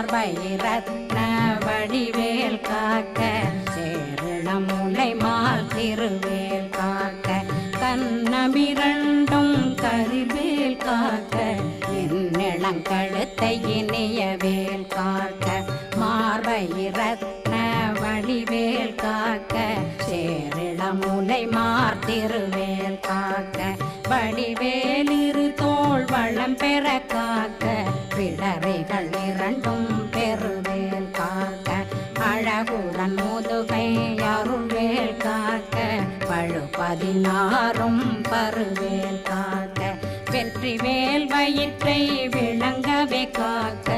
மார்பயிரத்ன வடிவேல் காக்க சேரணமுலை மால் திருவேல் காக்க கண்ணமிரண்டும் கரிவேல் காக்க என்னிளங்கழுத்தை இனிய வேல் காக்க மார்பயிரத்ன வடிவேல் காக்க சேரிளமுலை மார் திருவேல் காக்க வடிவேலிரு தோள் வளம் பெற காக்க பிடரைகள் இரண்டும் பெருவேல் காக்க அழகுடன் முதுகை அருள்வேல் காக்க பழு 16 பருவேல் காக்க வெற்றிவேல் வயிற்றை விளங்கவே காக்க